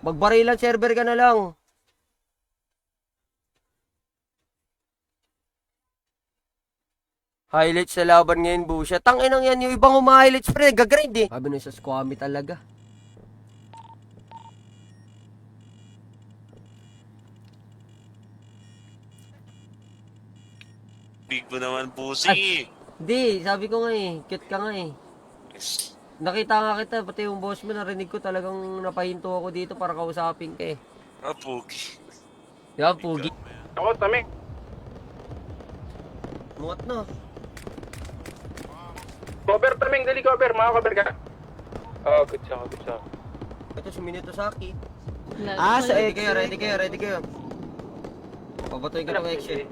Magbarilan server ka na lang. Highlights sa laban ngayon, Busha. Tanginang yan, yung ibang highlights pre, gagrind eh. Sabi nung sa Squammy talaga. Big mo naman, pusi. Di, sabi ko nga eh, cute ka nga eh. Yes. Nakita nga kita, pati yung boss mo, narinig ko talagang napahinto ako dito para kausapin ka eh. Ah, pugi. Di ba, pugi? Ako, tami. Muat na. Cover, taming, dali cover. Maka-cover ka. Oo, good siya, good siya. Ito, suminito sa akin. Sa Ready kayo, ready kayo, ready kayo. Babatoyin ko ng Exe.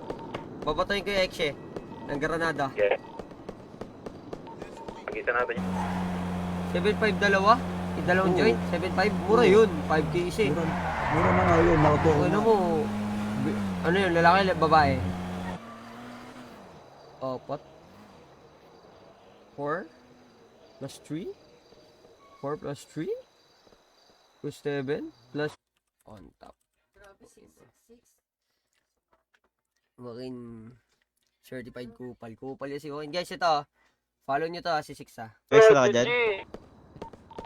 Babatoyin ko yung Exe. Ng Granada. Okay. Pag-isa natin yun. 7.5 dalawa? Dalawang joint? 7.5? Mura yun. 5K isa eh. Mura na nga yun, nakutuwa ko Ano na. mo? Ano yun? Lalaki, babae? Apat? 4? Plus 3? 4 plus 3? Plus 7? Plus on top. Wakin certified kupal. Kupal yan si Wakin. Guys, ito. Follow nyo to si Six ah. Pwes na ka dyan.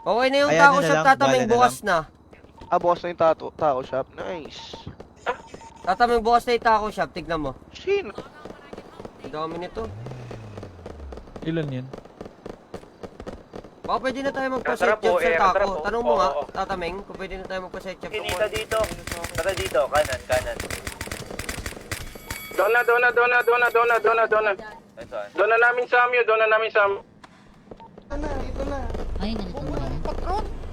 Okay na yung Ayan taco na shop, lang, tataming bala na bukas na. Bukas na yung taco shop. Nice. Tataming bukas na yung taco shop, tignan mo. Sino? Ang dami nito. Ilan yan? Baka pwede na tayo magpa-set Tara po, job sa tara taco. po. Tanong mo nga, Oo. tataming, kung pwede na tayo magpa-set job. Dito, dito. Tara dito, kanan, kanan. Dona. Ito, Dona namin sa amyo, dona namin sa amyo. Ay, ganito ba?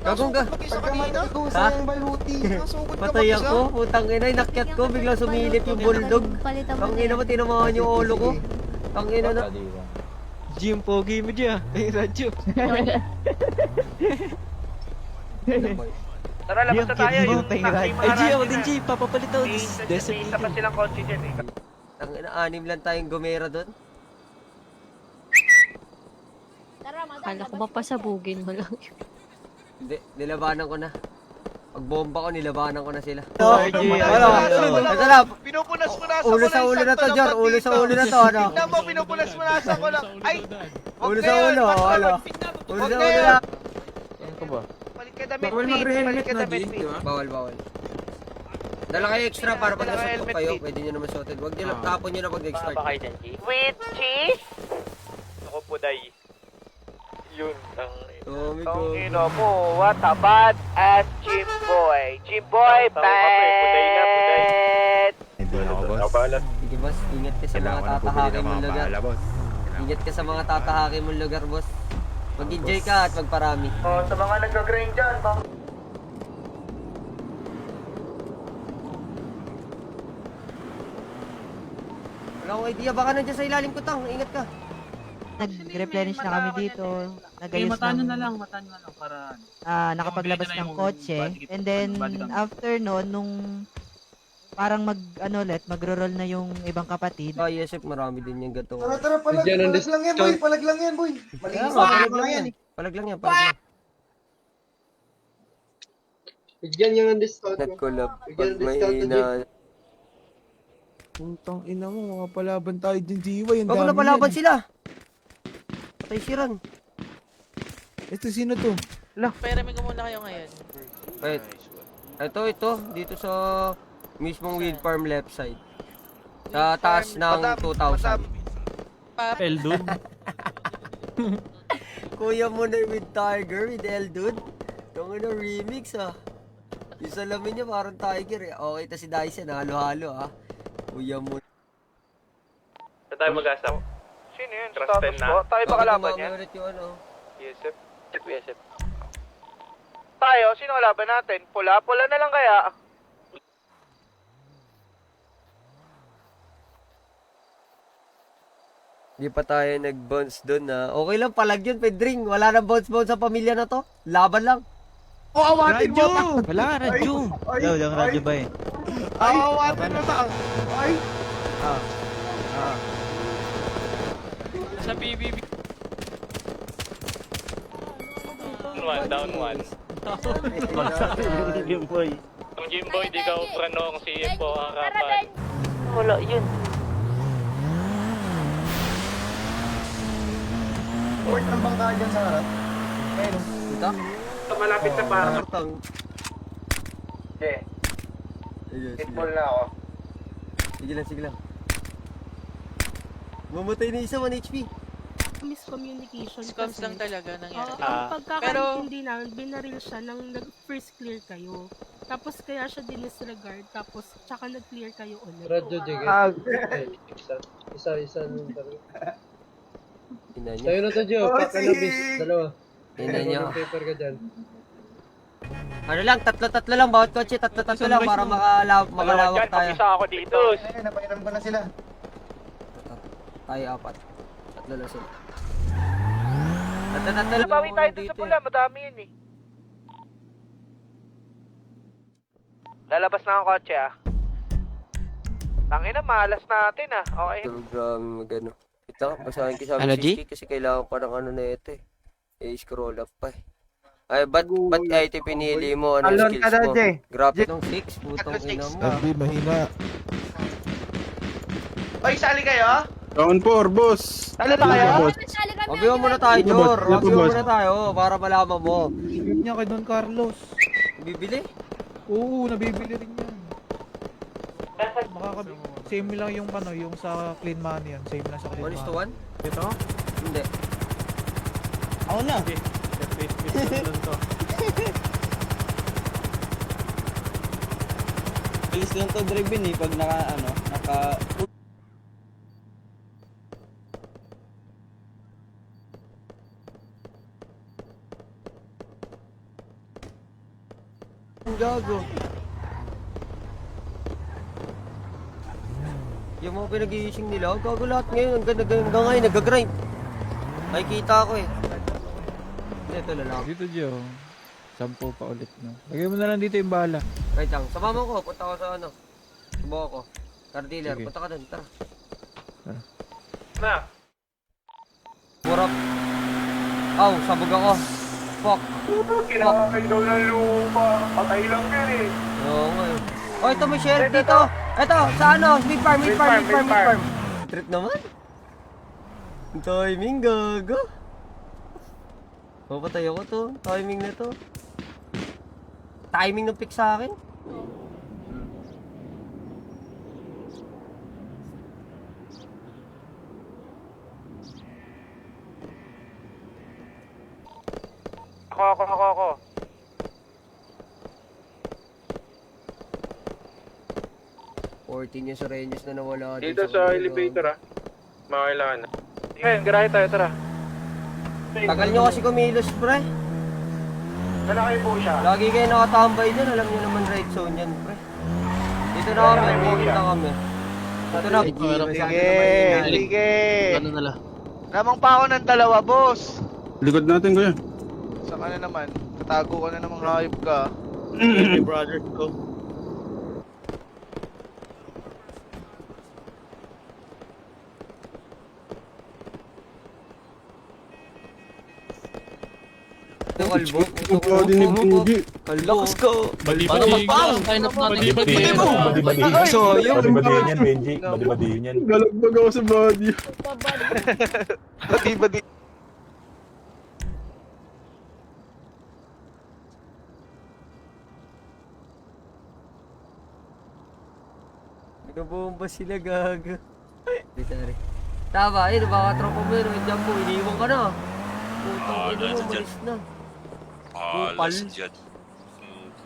Gagong ka. Ha? Patay ako, putang ina, inakyat ko, biglang sumilip yung bulldog. Ang ina mo, tinamaan yung ulo ko. Ang ina na. Jim, pogi mo dyan. Ay, radyo. Tara, labas na tayo. Yung Ay, G, ako din, G. Papapalit ako. Desert isa pa silang kotse dyan eh. Ang ina, 6 lang tayong gumera doon. Kala ko mapasabugin mo lang. Hindi, nilabanan ko na. Pag bomba ko, nilabanan ko na sila. Ito na. Pinupunas-punasan Ulo sa ulo na to, Jor. Ulo sa ulo na to, ano? Tignan mo, pinupunas-punasan ko lang. Ay! Ulo sa ulo, ano? Ulo sa ulo na. Ano ka ba? Palit ka damit, please. Palit ka damit, please. Bawal, bawal. Dala kayo extra para pag Dala nasutok helmet, kayo, Pete. pwede nyo naman suotin. Huwag nyo lang, tapon nyo na pag nag-start. dyan, G? With cheese? Ako po, day. Yun, ang... Tommy Ang ko. ino mo, what a bad ass Jim boy. Jim boy, bad! Nabalas. Sige boss, ingat ka sa mga tatahakin mong lugar. Ingat ka sa mga tatahakin mong lugar, boss. Mag-enjoy ka at magparami. Oh, sa mga nag-grind dyan, Wala akong idea, baka nandiyan sa ilalim ko tang. Ingat ka. Nag-replenish na kami dito. Nagayos matano ng, na lang para nakapaglabas Yung ng yung kotse. body kit, And then, body cam. after nun, nung parang magro-roll na yung ibang kapatid. Ah, yes, chef, marami din yung gato. Tara, palag lang yan, boy. Palag lang yan, boy. Kaya nga, palag lang yan. Palag lang yan, palag lang. Bigyan yung discount mo. Nag-collab. Bigyan Pag may discount ina... Puntang ina mo, mapalaban tayo din Jiwa. Yung Bago dami napalaban yan. sila. Patay si Ron. Ito, sino to? Peramin ko muna kayo ngayon. Wait. Ito. Dito sa mismong weed farm left side. Sa taas ng 2,000. El dude. Kuya mo na with Tiger, with El Dude. Yung ano, remix ah. Yung salamin niya parang Tiger eh. Okay, ta si Dyson, halo-halo ah. Kuya mo. Saan tayo mag-asap? Sino yun? Trust Status na. ko? Tayo ba kalaban niya? yan? Ulit yung ano. Yusuf. Yusuf. Tayo? Sino kalaban natin? Pula? Pula na lang kaya? Hindi pa tayo nag-bounce doon na. Okay lang, palag yun, Pedring. Wala nang bounce-bounce sa pamilya na to. Laban lang. Awatin mo! Wala ka, radyo. Wala, walang radyo ba eh. Awatin mo ta! Ay! Sa BBB. Down one. Jimboy. Kung Jimboy, di ka upranong si po harapan. Wala yun. Port ng bangka dyan sa harap. Ayun. Ito? Malapit sa parang. Kartang. Okay, Sige, sige. hitball na ako. Sige lang. Mamatay na isa, 1 HP. Miscommunication. Scums lang talaga nangyari. Ang pagkakaintindi namin, binaril siya nang first clear kayo. Tapos kaya siya dinisregard, tapos tsaka nag-clear kayo ulit. Ina niya. Sa'yo na to, Gio. Pakanabis. Dalawa. Ina niya. Ano lang, tatlo lang. Bawat kotse, tatlo lang para makalawak tayo. Isa ako dito. Ayun, napairam ko na sila. Tayo 4. Tatlo lang sila. Tatlo lang. Bawi tayo dun sa pula, madami yun eh. Lalabas na ang kotse ah. Tangina, malas natin ah. Okay. Grabe magano. Ito, basahin ko sabi Ano, si G? Ski kasi kailangan pa ng ano na ito eh. I-scroll up pa eh. Ay, ba't ito pinili mo? Anong Alon skills ka daw, mo? Jay. Graphic ng 6, putong ina mo. Sabi, mahina. Oy, sali kayo? Round 4, boss. Ano ba kayo? Mabiwan muna tayo, Jor. Mabiwan muna tayo para malaman mo. Ibig niya kay Don Carlos. Bibili? Oo, nabibili rin yan. Same lang yung ano, yung sa clean money yan. Same lang sa clean 1:1? money. Ito? Hindi. Ako na. Bilis lang to driven eh, pag naka... Ang gago. Yung mga pinag-iising nila, ang gago lahat ngayon. Hanggang ngayon, nag-grind. Makikita ko eh. Ito lalaki. Dito, Gio. 10 pa ulit, no? Lagay mo na lang dito yung bala. Kahit lang. Sa mama ko, punta ko sa ano. Subo ko. Car dealer, Sige. punta ka dun. Tara. Na. Purap. Aw, sabog ako. Fuck. Kinakain daw ng lupa. Patay lang yan eh. Oo nga eh. Oh, ito may sheriff dito. Ito, sa ano? Meat farm. Trip naman. Timing, gago. Papatay ako to. Timing na to. Timing ng pick sa akin. Ako. 14 yung Sureños na nawala Dito sa elevator ah. Makailangan na. Ngayon, garahe tayo, tara. Tagal nyo kasi kumilos, pre. Nalaki po siya. Lagi kayo nakatambay dyan. Alam nyo naman right zone yan, pre. Dito na kami. Dito na kami. Dito na. Sige. Lamang pa ako ng dalawa, boss. Likod natin kuya. Saka na naman. Tatago ka na namang hayop ka. Brother ko. Ito, kalbo. Ito din ni Pugi. Lakas ko! Para mag-pang! Sign up natin. So, yung... Badi-badihin yan, Benji. Badi-badihin yan. Galagbag ako sa body. Badi. Nagabomba sila, gago. Dito na rin. Tama, ayun, baka tropa mo yun. Diyan po, iniwan ka na. Putang ina mo, malis na. Alas yan.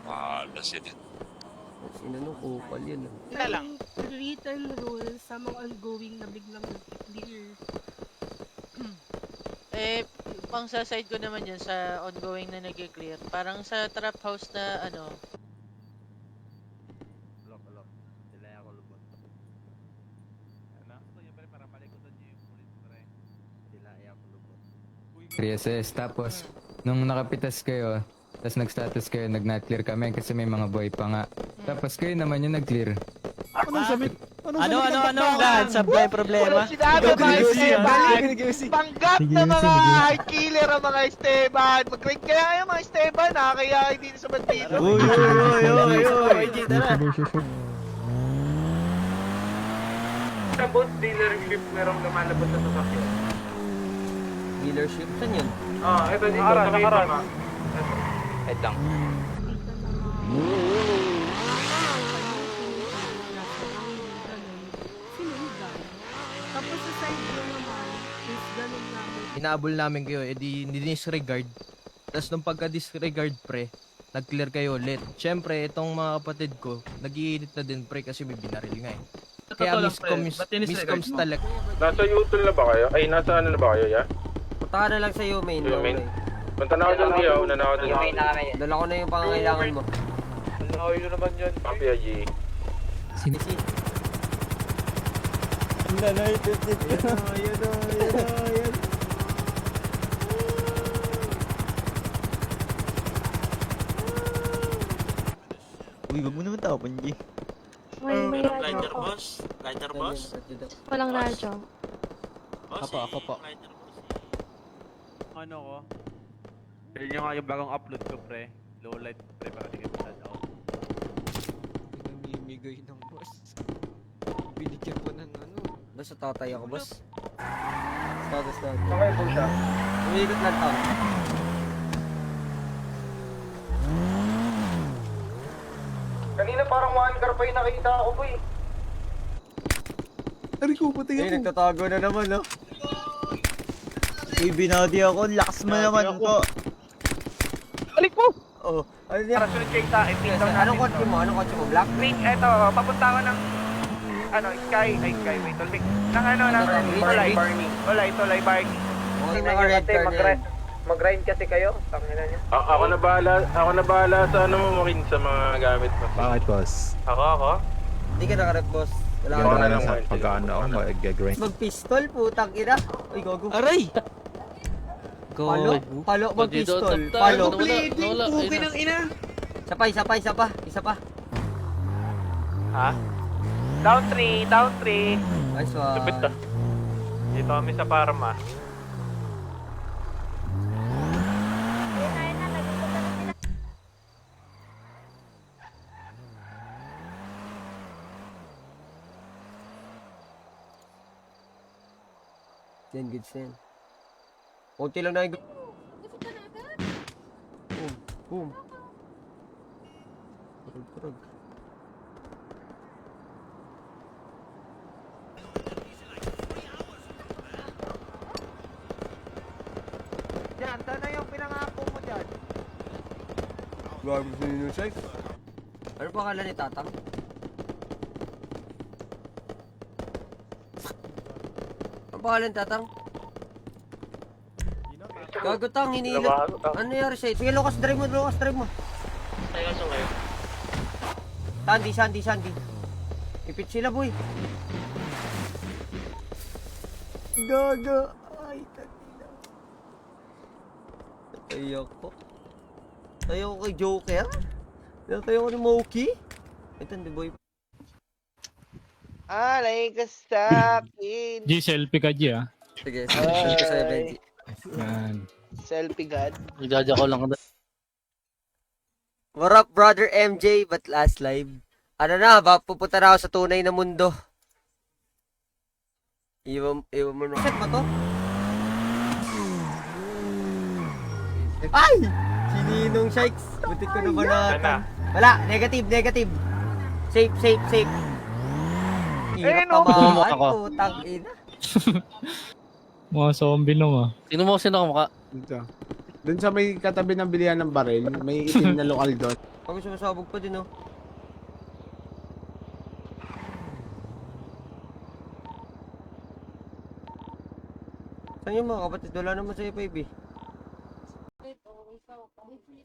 Alas yan. Sino nung kupal yun? Na lang. Written rule sa mga ongoing na biglang nag-clear. Pang sa side ko naman yan sa ongoing na nag-clear. Parang sa trap house na ano. Reassess, tapos nung nakapitas kayo, tapos nag-status kayo, nag-not clear kami kasi may mga boy pa nga. Tapos kayo naman yung nag-clear. Ano sabi? Ano? Dan, sablay problema. Sinabi mga Esteban, panggap na mga high killer ang mga Esteban. Mag-rate kaya kayo mga Esteban ha, kaya hindi sa bandido. Uy. Sa boat dealership, merong lumalabas sa sasakyan. Dealership, saan yun? Ito dito, sa may baba. Sinundan. Tapos sa side ko naman, is ganun namin. Inaabol namin kayo, edi disregard. Tapos nung pagka-disregard pre, nag-clear kayo ulit. Siyempre, itong mga kapatid ko, nag-iinit na din pre kasi may binaril nga eh. Kaya miscoms talaga. Nasa U-Tool na ba kayo? Ay, nasa ano na ba kayo, ya? Punta ka na lang sa Yumain. Yumain? Punta na ako dyan, Gia. Una na ako dyan. Dala ko na yung pangangailangan mo. Ano naman yun? Mafia G. Sinisi. Uy, wag mo naman tapon, G. May radyo ko. Lighter boss? Walang radyo. Ako po. Ano ko? Yun yung nga yung bagong upload ko pre. Low light pre, para di kayo matadaw. Namimigay ng boss. Binigyan ko ng ano. Basta tatay ako, boss. Status na. Okay po siya. Umiikot lang tao. Kanina parang one car pa yung nakita ako po eh. Ay, nagtatago na naman, no? Uy, binadi ako. Lakas mo naman po. Balik mo! Oo. Ano niya? Para sunod kayo sa akin, team down natin. Anong kotse mo? Anong kotse mo? Black? Green, eto, papunta ako ng Sky, wait, ulit. Ng Olay, Barney. Okay, mga red car na yan. Mag-grind kasi kayo, tangina niyo. Ako na bahala sa ano mo, Marin, sa mga gamit mo. Bakit, boss? Ako? Hindi ka nakarep, boss. Wala Ako ka na na. lang. Pag-ano ako, mag-grind. Mag-pistol, putang ina. Uy, gogo. Aray! Palo, mag-pistol. Palo. Isa pa. Ha? Down 3. Nice one. Lupit ka. Dito kami sa Parma. Yan, good yan. Kunti lang na yung... Boom. Turog. Diyan, na yung pinangako mo dyan. Gago sa inyo, Shek. Ano pa kala ni Tatang? Ano pa kala ni Tatang? Gago tang, hinilot. Ano nangyari sa'yo? Sige, Lucas, drive mo. Tayo saan kayo? Sandy. Ipit sila, boy. Gago. Ay, tagina. Tayo ko kay Joker. Tayo ko ni Moki. Ito, hindi, boy. Alay ka sa akin. G, selfie ka, G, ah. Sige, send ko sa'yo, Benji. Yan. Selfie god. Nagdadya ko lang. What up, brother MJ? But last live? Ano na, pupunta na ako sa tunay na mundo. Iwan mo na. Set ba to? Ay! Sininong Shikes. Butik ko na ba na? Wala, negative. Safe. Hirap pamahan, putang ina. Mga zombie naman. Sino mo kamukha? Dito. Doon sa may katabi ng bilihan ng baril, may itim na lokal doon. Ako sumasabog pa din, oh. Saan yung mga kapatid? Wala naman sa FIB.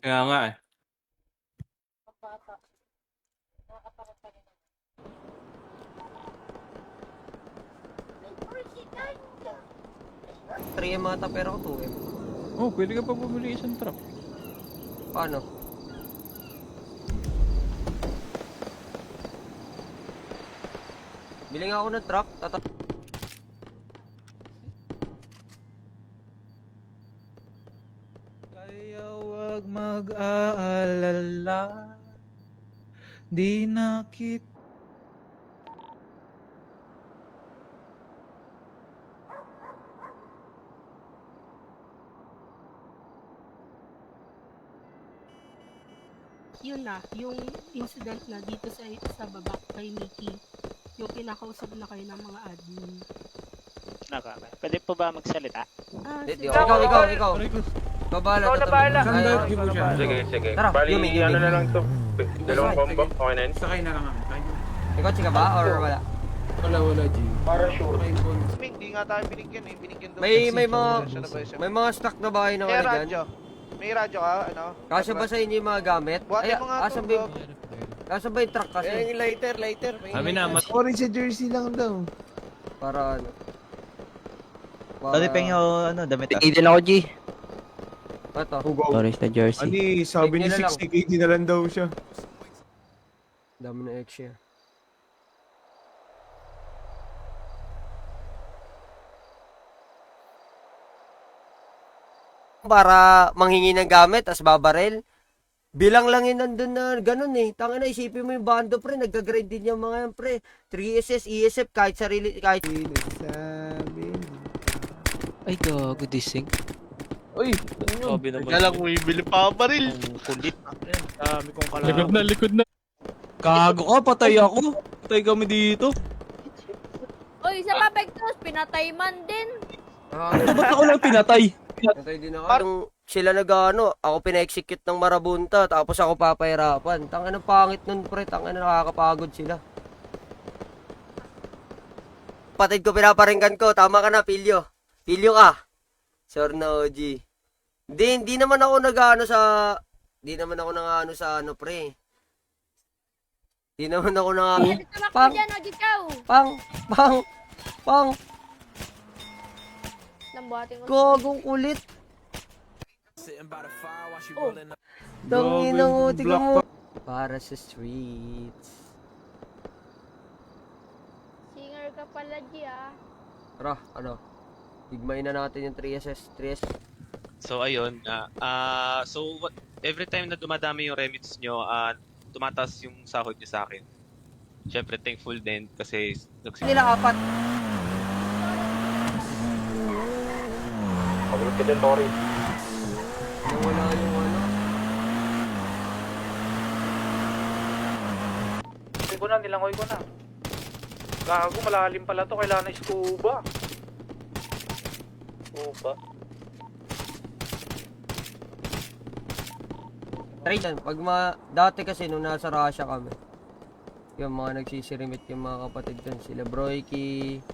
Kaya nga eh. Three M ata pero ako 2M. Oh, pwede ka pa bumili isang truck. Paano? Bili nga ako ng truck. Kaya wag mag-aalala. Di na kita Yun na, yung incident na dito sa baba kay Mickey, yung kinakausap na kayo ng mga admin. Pwede po ba magsalita? Ikaw. Babala. Ikaw na bahala. Sige. Tara, Bali, Yumi. ano na lang to. Dalawang combo. Okay na yun. sakay na lang kami. Ikaw chika ba or wala? Wala, G. Para sure. Hindi nga tayo binigyan eh. Binigyan doon. May mga stock na bahay na May ano dyan. radyo. May radyo ka, ano? Kasya ba sa inyo yung mga gamit? Buhatin mo nga asan to, ba yung truck kasi? Lighter. Kami na, Orange sa jersey lang daw. Para ano? ano, damit Tigil ako, G. Ito. Orange na jersey. Ani, sabi Tignan ni na lang. 60KD na lang daw siya. Dami na X-share. Para manghingi ng gamit, as babarel. Bilang lang yun nandun na ganun eh. Tanga na, isipin mo yung bando pre, nagka-grade din yung mga yan pre. 3SS, ESF, kahit sarili, kahit... Ay, gago, dising. Uy, sabi naman. Kaya lang bumibili pa ako baril. Kulit. Dami kong kalaban. Likod na. Gago ka, patay ako. Patay kami dito. Uy, sa Papegtos, pinatay man din. Ba't ako lang pinatay? Natay din ako. Nung sila nag-ano, ako pina-execute ng marabunta, tapos ako papahirapan. Tanga ng pangit nun pre, tanga na nakakapagod sila. Patid ko, pinaparinggan ko, tama ka na, Pilyo. Pilyo ka. Sure na, OG. Hindi naman ako nag-ano sa... Hindi naman ako nang-ano sa ano, pre. Hindi naman ako nang... Tamak Pang! mo dyan, Ojikaw. Pang! Lambuhatin ko. Gogong kulit. Dangin mo, tignan mo. Para sa streets. Singer ka pala, G, ah. Tara, ano? Higmayin na natin yung 3SS. So ayun, every time na dumadami yung remits nyo, tumataas yung sahod nyo sa akin. Siyempre thankful din kasi Nila apat. Pagulog ka din, Tori. Nawala yung ano. Nilangoy ko na. Gago, malalim pala to. Kailangan na scuba. Try dyan. Dati kasi nung nasa Russia kami, yung mga nagsisirimit yung mga kapatid dun. Sila Broiky,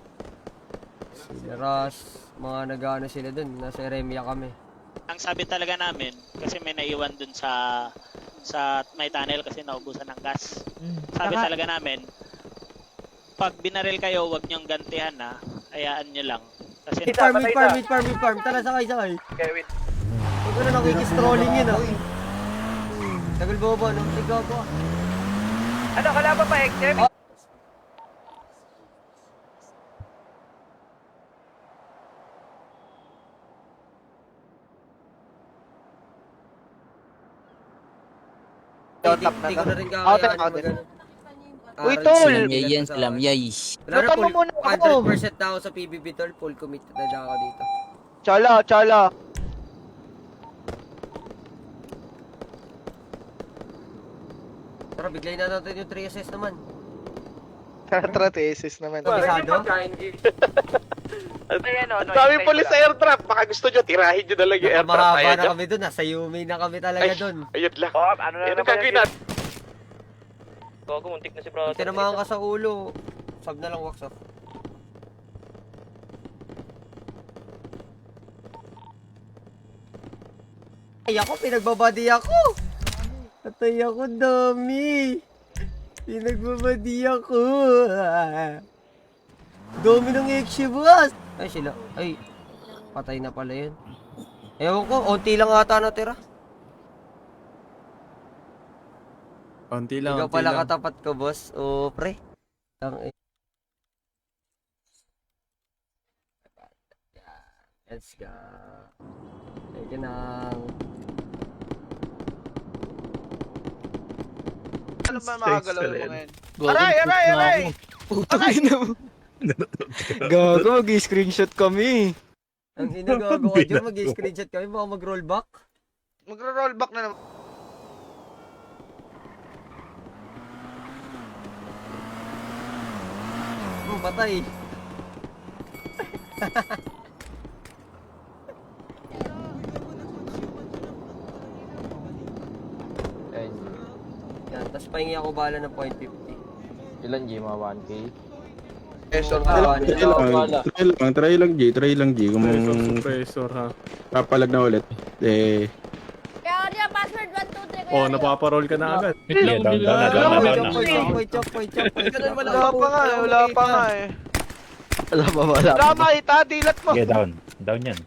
sila Ras, mga nag-ano sila dun. Nasa Eremia kami. ang sabi talaga namin, kasi may naiwan dun sa may tunnel kasi naubusan ng gas. Sabi talaga namin, pag binaril kayo, wag niyong gantihan na, hayaan niyo lang. Kasi Mid farm. Tara, sakay. Okay, wait. Huwag ko na nakikistrolling yun, ah. Tagal bobo, no? Ikaw po. Ano, kalaban pa, XM? Hindi ko na rin kakayanin Uy, tol! Lutan mo muna ako! 100% na ako sa PBB, tol. Full committed na ako dito. Chala! Tara, biglayin na natin yung 3SS naman. Tara, thesis naman. Kabisado? Ang dami police sa airdrop. Baka gusto nyo, tirahin nyo na lang yung airdrop. Mahaba na kami dun. Nasa Yumi na kami talaga dun. Ayun lang. Ano na gagawin natin? Gago, muntik na si brother. Hindi naman ka sa ulo. Sab na lang wax off. Ay ako, pinagbabadi ako! Atay ako, dami! Pinagbabadi ako! Dami ng exi, boss! Ay, sila. Ay, patay na pala yun. Ewan ko, onti lang ata natira. Konti lang. Ikaw pala katapat ko, boss. O, pre. Let's go. Sige nang. Ano ba makagalaw yung mga yan? Aray! Gago, mag-screenshot kami. Ang inagago ka dyan, mag-screenshot kami, baka mag-rollback. Magro-rollback na naman. Patay. Yan, tapos pahingi ako bala ng 0.50. Ilan G, mga 1K? Try lang G. Kung Suppressor ha. papalag na ulit, eh, Kaya niya, password 123 Oh, napaparol ka na agad. Wala pa nga eh. Wala makita, dilat mo. down yan.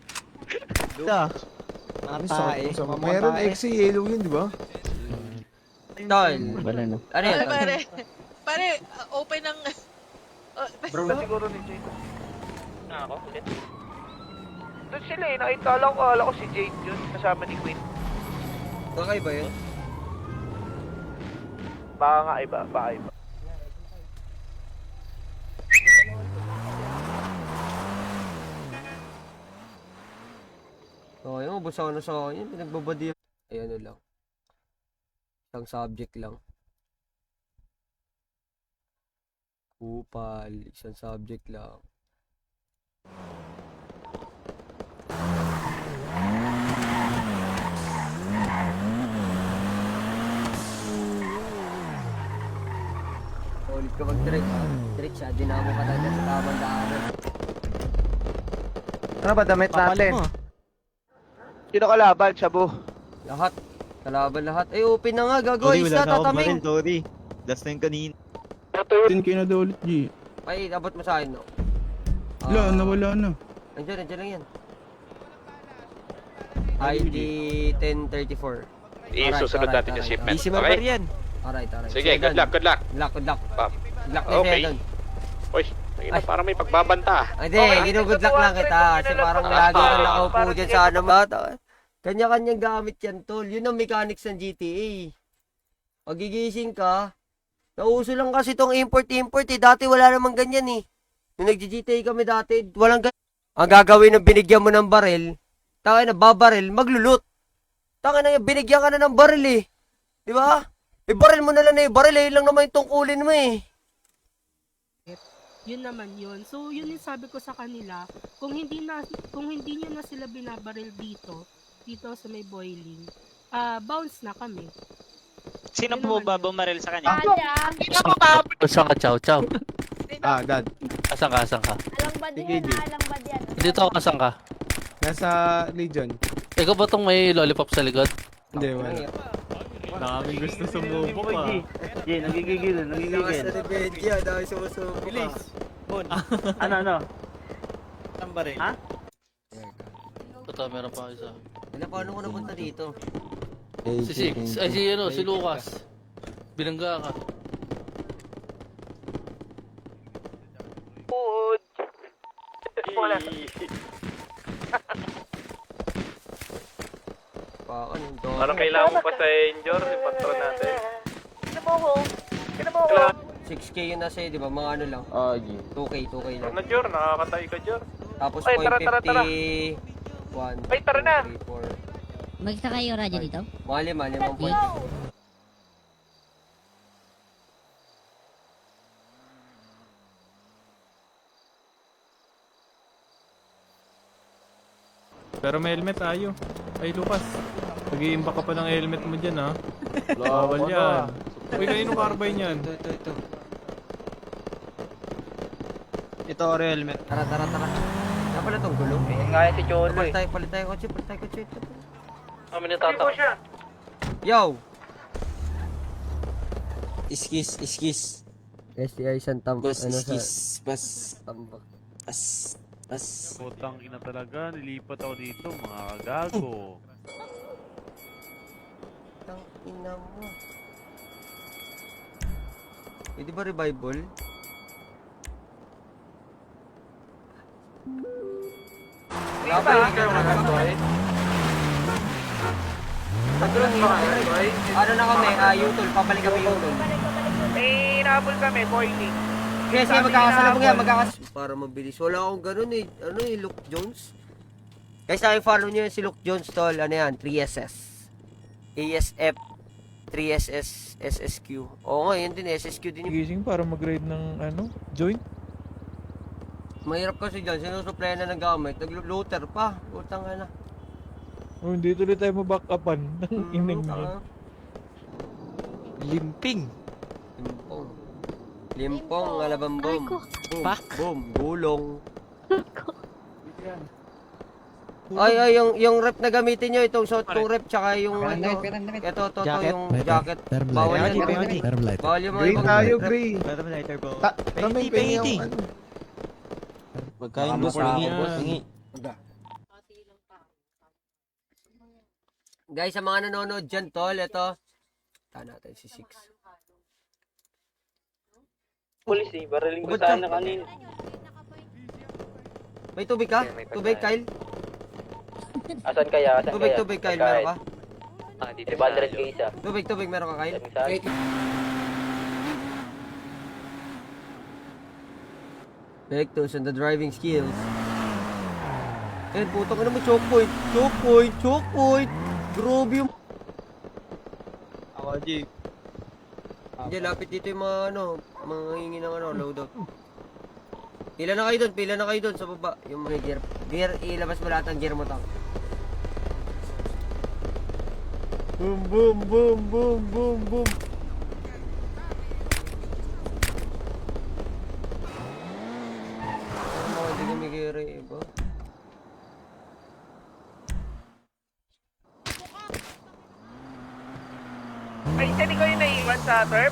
Meron XC yellow yun, di ba? Tol. Ano yan? Pare, open ang... Bro, siguro ni Jade. Ako, ulit. Doon sila eh, nakita lang ko, ala ko si Jade yun, kasama ni Queen. Bakay ba yun? Baka nga iba, baka iba. Oh, yung busa na sa akin, pinagbabadi. Ay, ano lang. Isang subject lang. Kupal, isang subject lang. Ulit ka mag-trick. Trick siya, dinamo ka talaga sa tamang daanan. Ano ba damit natin? Sino kalaban, Shabu? Lahat. Kalaban lahat. Ay, open na nga. Gago, isa, tataming. Sorry. Last time kanina. 10k na daw ulit G. Ay, abot mo sa akin, no? Nawala na. Andiyan lang yan. ID 1034. Susunod natin yung shipment. Easy man pa yan. Alright. Sige, good luck. Good luck na Okay. siya doon. Uy, Ay. parang may pagbabanta. Hindi, ginugood luck lang kita. Kasi parang lagi ka nakaupo dyan sa ano ba? Kanya-kanyang gamit yan, tol. Yun ang mechanics ng GTA. Pagigising ka, nauso lang kasi tong import-import eh. Dati wala namang ganyan eh. Nung nag-GTA kami dati, walang ganyan. Ang gagawin ng binigyan mo ng baril, tangay na babaril, maglulot. Tangay na binigyan ka na ng baril eh. Di ba? Baril mo na lang eh. Baril eh. Lang naman yung tungkulin mo eh. Yun naman yun. So, yun yung sabi ko sa kanila, kung hindi nyo na sila binabaril dito sa may boiling, bounce na kami. Sino Yun po naman ba yun. bumaril sa kanya? Saan ka, Chow Chow? Dad. Asan ka? Alang ba yan? Alang ba yan? Dito ako, asan ka? Nasa Legion. Ikaw ba itong may lollipop sa likod? Hindi, wala. Daming gusto sumubok pa. Nagigigil. Lakas na rebedya. Dahil sumusubo ka. Bilis. Ano? Ang baril. Ha? Ito, meron pa isa. Paano ko napunta dito? Si Six. Ay, si Lucas. Binangga ka. Food. Paano yung to? Parang kailangan mo pa sa Endure, yung patron natin. Kinabaho ko. 6k yun nasa di ba? Mga ano lang. 2k lang. Ano, Jor? Nakakatay ka, Jor. Tapos Ay, tara. 1, Ay, tara na. 3, 4. Magsa kayo radyo dito? Mga 5 point. Pero may helmet tayo. Ay, Lucas. Nag-iimba ka pa ng helmet mo dyan, ha? Bawal yan. Uy, kanino carbine yan? Ito, helmet. Tara. Kaya pala itong gulong. Nga yan si Cholo eh. Palit tayo kotse. Kami natatawa. Yo! Iskis. STI isang tambak. Tambak. Putang ina talaga. Nilipat ako dito, mga kagago. Tang ina mo. Pwede ba revival? Ano na kami, Yutol, pabalik kami Yutol. May inaabol kami, boiling. Sige, magkakasalabong yan, Para mabilis. Wala akong ganun eh. Ano eh, Luke Jones? Guys, follow nyo yun si Luke Jones, tol. Ano yan? 3SS. ASF. 3SS. SSQ. Oo nga, yun din. SSQ din yung... Gising para mag-ride ng joint. Mahirap kasi dyan. Sinusupply na ng gamit. Nag-looter pa. Utang na. Oh, hindi tuloy tayo maback upan. Inang Limping. Limpong, alabambom. Pak. Boom, gulong. Ay, yung rep na gamitin nyo, itong suot kong rep, tsaka yung ito, yung jacket. Bawal yan. Bawal yung mga Green ibang tayo, rep. green. Magkain boss, hingi. Guys, sa mga nanonood dyan, tol, ito. Tahan natin si 6. Police eh, baraling ko sana kanina. May tubig ka? Tubig, Kyle? Asan kaya? Tubig, Kyle, meron ka? Dito 500 ka isa. Tubig, meron ka, Kyle? Vectors and the driving skills. Puto ka naman, choke point. Grabe yung... Ako, G. Hindi, lapit dito yung mga mga hingi ng loadout. Pila na kayo doon sa baba. Yung mga gear, ilabas mo lahat ng gear mo tang. Boom. Hindi kami gear iba. Ay, hindi ko yung naiwan sa turf.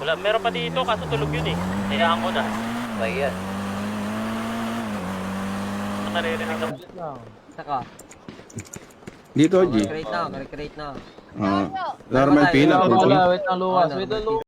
Wala, meron pa dito kaso tulog yun eh. Hayaan ko na. Ayan. Naririnig na. Saka, Dito, G. create na. Normal pila. Wait lang, Lukas. Wait lang, Lukas.